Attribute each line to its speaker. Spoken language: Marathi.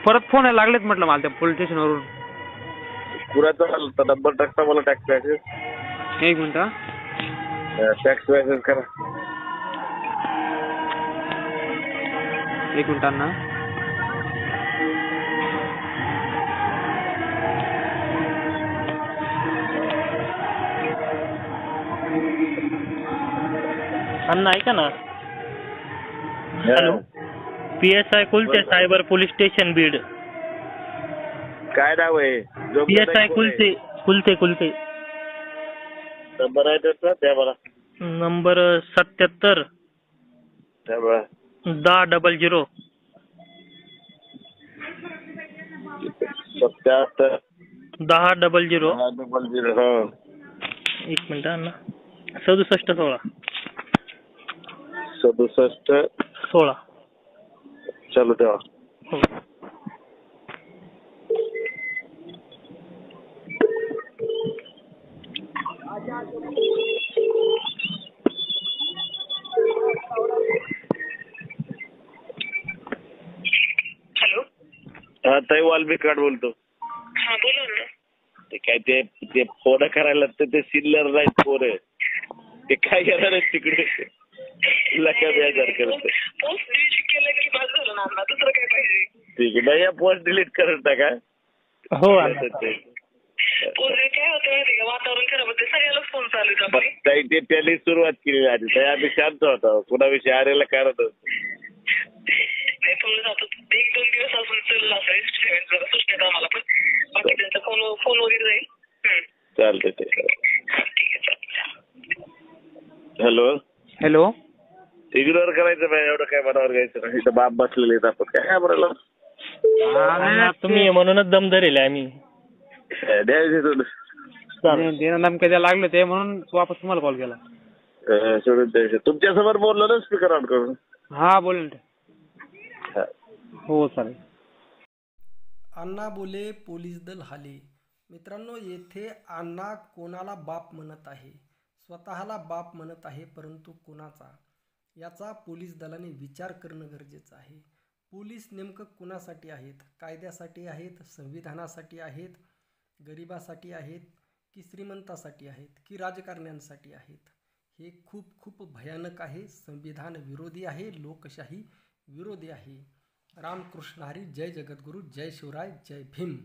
Speaker 1: परत फोन यायला लागलेत म्हटलं मला त्या पोलीस स्टेशनवरून.
Speaker 2: पुराचा नंबर टाकता मला टॅक्स मॅसेज.
Speaker 1: एक मिनिट हा.
Speaker 2: टॅक्स मॅसेज करा.
Speaker 1: एक मिनिट अण्णा.
Speaker 3: अण्णा ऐका ना. Hello. PSI Kulte cyber police station Beed.
Speaker 2: काय नाव आहे?
Speaker 3: PSI कुलते कुलते कुलते.
Speaker 2: नंबर आहे त्याचा द्या मला.
Speaker 3: नंबर 77
Speaker 2: द्या मला.
Speaker 3: 1000.
Speaker 2: 77
Speaker 3: 1000.
Speaker 2: 1000 हा.
Speaker 3: एक मिनिट अण्णा. 6716.
Speaker 2: 6716. चालू ठेवा.
Speaker 3: हो.
Speaker 4: हॅलो.
Speaker 2: हा ताई वाल्मिकाड बोलतो.
Speaker 4: हा बोला ना.
Speaker 2: ते काय ते फोन करायला ते सिल्लर नाही पोरं. ते काय करणार आहे तिकडे लका बेजार करत.
Speaker 4: पोस्ट डिलीट केलं की बस झालं ना अण्णा. दुसरं काय पाहिजे?
Speaker 2: ठीक आहे. या पोस्ट डिलीट करत टाका.
Speaker 3: हो
Speaker 4: पोस्ट काय होतं माहिती का, वातावरण खराब होते, सगळ्यालाच फोन चालू आहे आपले.
Speaker 2: ताई ते त्याने सुरुवात केली आधी. ताई आम्ही शांत होतो. कुणाविषयी आरेला कारण
Speaker 4: नाही फोन जातो 1-2 दिवस अजून चालला असेल जरा सुचण्यात आम्हाला, पण बाकी त्यांचा फोन वगैरे जाईल.
Speaker 2: चालतंय ते.
Speaker 4: ठीक आहे चालतं.
Speaker 2: हॅलो.
Speaker 1: हॅलो.
Speaker 2: इग्नोर करायचं नाही. एवढं काय मनावर घ्यायचं नाही. इथं बाप बसलेले आहेत आपण काय बोलायला.
Speaker 3: तुम्ही म्हणूनच दम धरेल आम्ही.
Speaker 2: द्यायचे
Speaker 1: देणं धमक्या द्यायला लागले ते म्हणून वापस तुम्हाला कॉल केला.
Speaker 2: सोडून द्यायचे. तुमच्या समोर बोललो ना स्पीकर ऑन करून.
Speaker 1: हा बोल ना. हो चालेल.
Speaker 5: अण्णा बोले पोलीस दल हाले. मित्रांनो, येथे अण्णा कोणाला बाप म्हणत आहे? स्वतःला बाप म्हणत आहे, परंतु कोणाचा याचा पोलीस दलाने विचार करणं गरजेचं आहे. पोलीस नेमकं कुणासाठी आहेत? कायद्यासाठी आहेत, संविधानासाठी आहेत, गरिबासाठी आहेत, की श्रीमंतासाठी आहेत, की राजकारण्यांसाठी आहेत? हे खूप खूप भयानक आहे. संविधान विरोधी आहे, लोकशाही विरोधी आहे. रामकृष्ण हरी. जय जगद्गुरु. जय शिवराय. जय भीम.